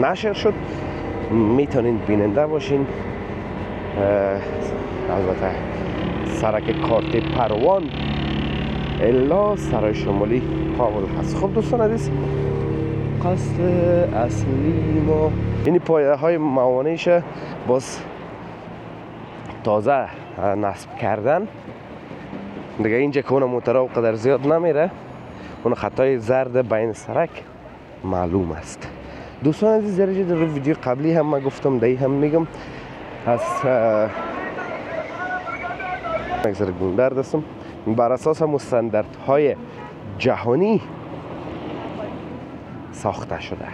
نشر شد، میتونین بیننده باشین. البته سرک کارت پروان الا سرای شمالی کابل هست. خب دوستان عزیز، قصد اصلی ما این پایه های موانعش باز تازه نصب کردن دیگه. اینجا که اون موترها قدر زیاد نمیره، اون خطای زرد بین سرک معلوم است. دوستان عزیز، در ویدیو قبلی هم من گفتم، دی هم میگم، از اکثر گوندر دستم بر اساس مستندردهای جهانی ساخته شده.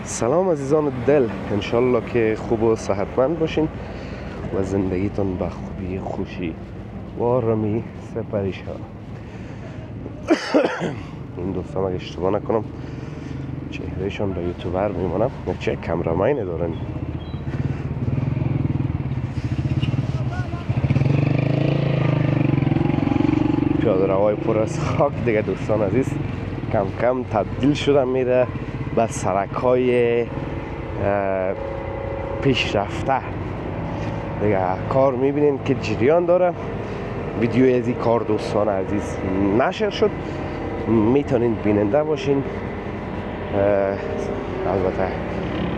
سلام عزیزان دل، انشالله که خوب و صحتمند باشین و زندگیتون به خوبی خوشی و آرامی سپری شود. این دوستان اگه اشتباه نکنم چهرهشان به یوتیوبر میمونم، چه کامرامین دارن. پیاده روهای پر از خاک دیگه دوستان عزیز کم کم تبدیل شده میره به سرک های پیشرفته دیگه. کار میبینین که جریان داره. ویدیوی از این کار دوستان عزیز نشر شد، میتونین بیننده باشین. البته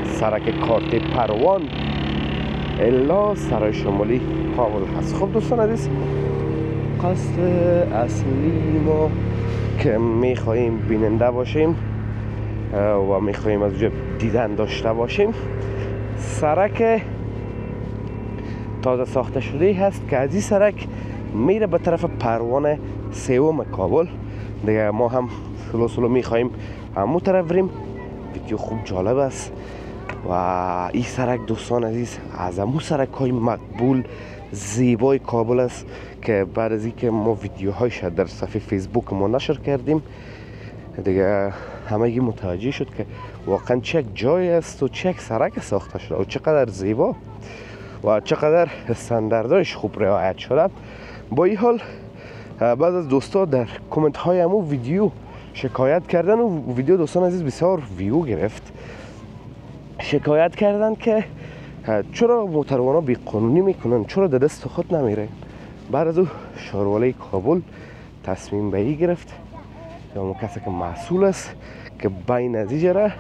سرک کارت پروان الا سرای شمالی کابل هست. خب دوستان عزیز، قصد اصلی ما که میخواییم بیننده باشیم و میخواییم از اونجا دیدن داشته باشیم، سرک تازه ساخته شده هست که از این سرک میره به طرف پروان سوم کابل دیگه. ما هم سلو میخواییم همون طرف بریم. ویدیو خوب جالب است و این سرک دوستان عزیز از همون سرک های مقبول زیبای کابل است که بعد از اینکه ما ویدیوهایش در صفحه فیسبوک ما نشر کردیم دیگه همه متوجه شد که واقعا چه جای است و چه سرک ساخته شده و چقدر زیبا و چقدر استانداردش خوب رعایت شده. با این حال بعد از دوستا در کامنت های همون ویدیو شکایت کردن و ویدیو دوستان عزیز بسیار ویو گرفت. شکایت کردن که چرا موتروانا بی قانونی میکنن، چرا در دست خود نمیره. بعد از او شارواله کابل تصمیم به این گرفت یا اون کسی که مسئول است که بین نتیجه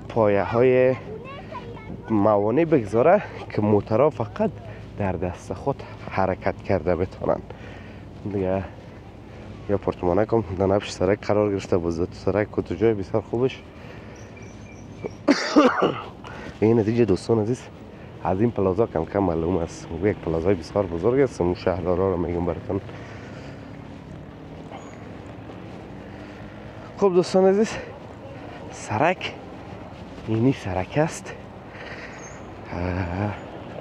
پایه های موانع بگذاره که موترها فقط در دست خود حرکت کرده بتونن دیگه. یا پورتمانه کم در نبش سرک قرار گرفته، بزرگ سرک کت جای بسیار خوبش. این نتیجه دوستان عزیز از این پلازا کم کم معلوم است. یک پلازای بسیار بزرگ است، اون شهردارا رو میگم براتون. خب دوستان عزیز، سرک اینی سرک است.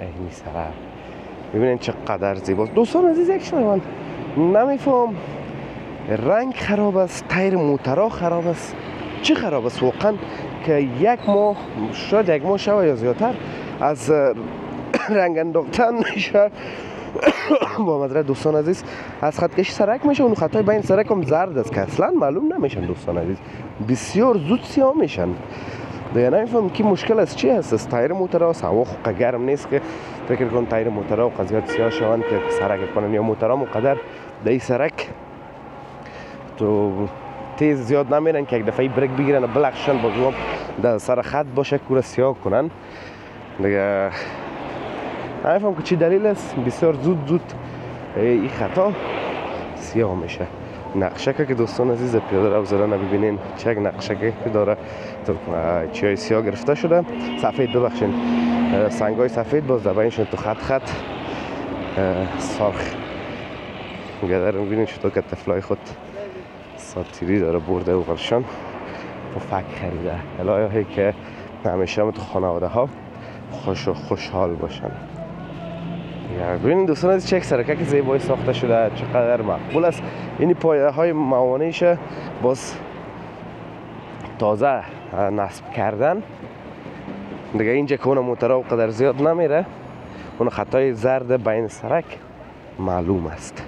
اینی سرک ببینین چقدر زیباست دوستان عزیز. یک شما نمیفهم، رنگ خراب است، تایر موترها خراب است. چی خراب است واقعا که یک ماه شاید یک ماه شوه یا زیادتر از رنگ انداختن میشه. با مدرد دوستان عزیز از خطکشی سرک میشه. اون خطای بین سرک هم زرد است که اصلا معلوم نمیشن دوستان عزیز، بسیار زود سیاه میشن دیگه. نمیفهم که مشکل از چی هست. از تایر موترها هوا خوب گرم نیست که فکر کن تایر موترها و قضیات سیاه شوند که سرک کنن، یا موترها مقدر در این سرک تو تیز زیاد نمیرن که یک دفعه بریک بگیرن و بلخشن بازم در سر خط باشه کور سیاه کنن دیگه. نمیفهم که چی دلیل است، بسیار زود این خطا سیاه میشه. نقشه که دوستان عزیز پیاده رو زدن ببینین چه نقشه که داره، تو چیای سیاه گرفته شده، سفید ببخشین، سنگای سفید باز دبایشون تو خط سرخ گذر. ببینین چطور که طفلای خود ساتیری داره برده و غرشان و فک خریده. الهی که همیشه هم تو خانواده ها خوش و خوشحال باشن. ببینید دوستان از چک سرکه که زیبای ساخته شده چقدر مقبول است. این پایه های موانعش باز تازه نصب کردن دیگه. اینجا که اون موترها قدر زیاد نمیره، اون خطای زرد بین سرک معلوم است.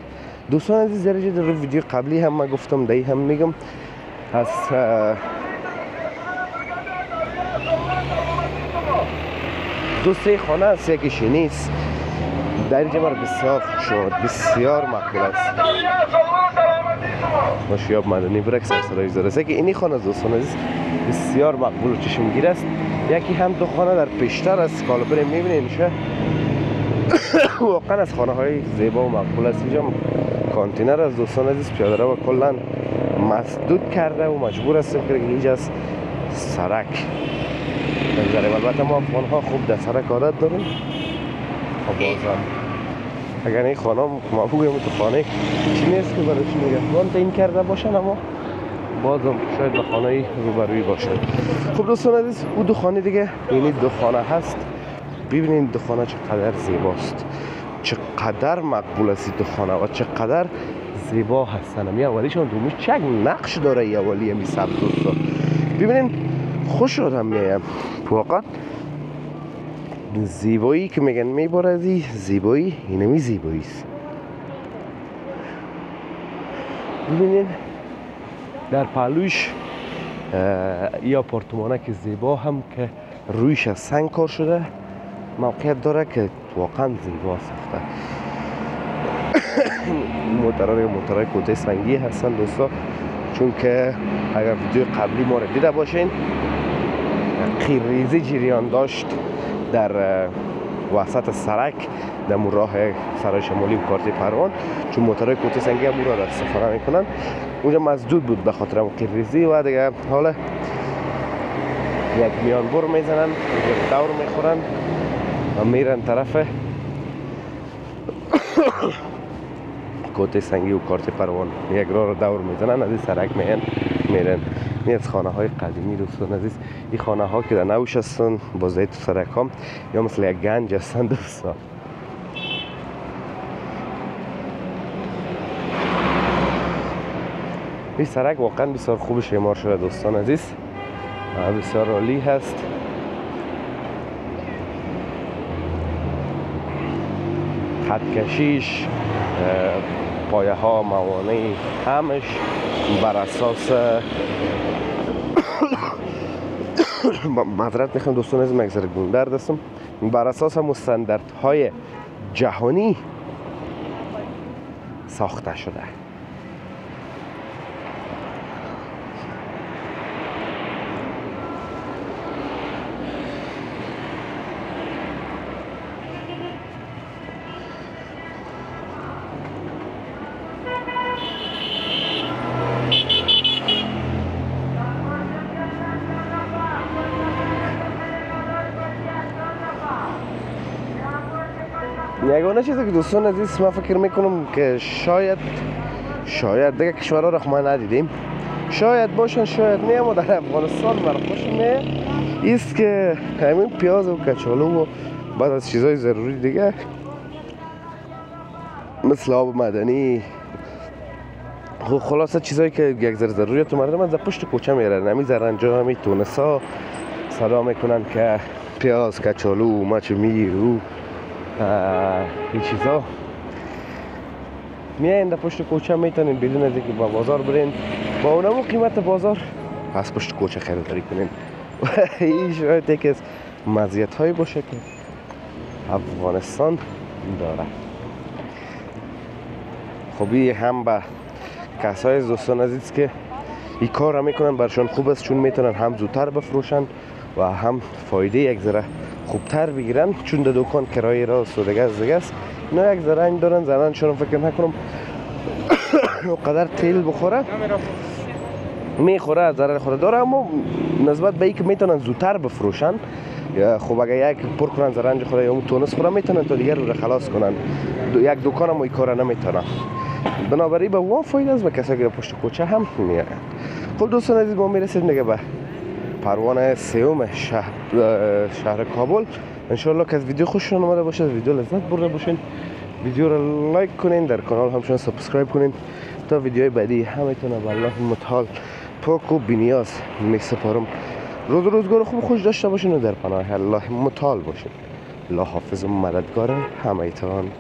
دوستان عزیز، در ویدیو قبلی هم من گفتم، دی هم میگم، از دو سه خانه است، یکیش نیست. در اینجا مرا بسیار خوش آمد، بسیار مقبول است. ما شیاب مدنی برک سرسرای زرسه که اینی خانه دوستان عزیز بسیار مقبول و چشمگیر است. یکی هم دو خانه در پیشتر است که حالا بریم میبینیم میشه. واقعا از خانه های زیبا و مقبول است. اینجا کانتینر از دوستان عزیز پیاده رو کلا مسدود کرده و مجبور هستیم که اینجا از سرک بگذاریم. البته ما افغان ها خوب در سرک عادت داریم. خب بازم اگر این خانه ما بگویم تو خانه چی نیست که برایش نگهبان تعیین کرده باشن، اما بازم شاید به خانه روبروی باشد. خب دوستان عزیز، او دو خانه دیگه، اینی دو خانه هست. ببینید دو خانه چقدر زیباست، چقدر مقبول است دو خانه و چقدر زیبا هستن. می اولیشون دومی چک نقش داره، ای اولی می سب دوستا ببینید خوش آدم میایم. واقعا زیبایی که میگن میبارزی زیبایی، اینمی زیبایی است. ببینید در پهلوش یا آپارتمانه که زیبا هم که رویش از سنگ کار شده موقعیت داره که واقعا زیبا ساخته. موترهای کوته سنگی هستن دوستا، چون که اگر ویدیو قبلی ما رو دیده باشین خیرریزی جریان داشت در وسط سرک در راه سرای شمالی و کارت پروان، چون موترهای کوته سنگی هم را استفاده میکنن. اونجا مسدود بود به خاطر خیرریزی و دیگه حالا یک میان بر میزنن، دور میخورن و میرن طرف کوته سنگی و کارت پروان، یک راه رو دور میزنن، از این سرک میرن. این از خانه های قدیمی دوستان عزیز. این خانه ها که در نوش هستن بازده تو سرک هم یا مثل یک گنج هستن دوستان. این سرک واقعا بسیار خوب شمار شده دوستان عزیز، بسیار عالی هست. خط کشیش، پایه ها، موانع همش بر اساس معذرت میخوام دوستان عزیز، من یک ذره گوندرد هستم، بر اساس مستندردهای جهانی ساخته شده. یگانه چیزی که دوستان عزیز من فکر میکنم که شاید دیگه کشورها را ما ندیدیم، شاید باشن شاید نه، اما در افغانستان مرا خوش میاد ایست که همین پیاز و کچالو و بعد از چیزهای ضروری دیگه مثل آب مدنی، خلاصه چیزایی که یک ذره ضروریات مردم از پشت کوچه میرن. همین زرنجا، همین تونسا صدا میکنن که پیاز، کچالو، مچ میرو این چیزا میاین در پشت کوچه، میتونین بدون از اینکه با بازار برین با اونمو قیمت بازار از پشت کوچه خریداری کنین. این شاید یکی از مزیت هایی باشه که افغانستان داره. خب هم به کسای دوستان عزیز که این کار را میکنن برشان خوب است، چون میتونن هم زودتر بفروشن و هم فایده یک ذره خوبتر بگیرن، چون در دکان کرایه راست و دیگه است. اینا یک ذره این دارن زنان شون فکر نکنم قدر تیل بخوره میخوره، از ضرر خوره داره، اما نسبت به اینکه میتونن زودتر بفروشن، خب اگه یک پر کنن زرنج خوره یا تونس خوره میتونن تا دیگر رو خلاص کنن. یک دکان هم این کار نمیتونن، بنابراین به اون فایده است، به کسایی که پشت کوچه هم میارن. خب دوستان عزیز، ما میرسیم دیگه به پروانه سوم شهر کابل. انشالله که از ویدیو خوشتون اومده باشه، از ویدیو لذت برده باشین، ویدیو رو لایک کنین، در کانال همچنان سابسکرایب کنین تا ویدیوهای بعدی همتون به الله متعال پاک و بی‌نیاز میسپارم. روزگار خوب خوش داشته باشین و در پناه الله متعال باشین. الله حافظ و مددگار همه ایتان.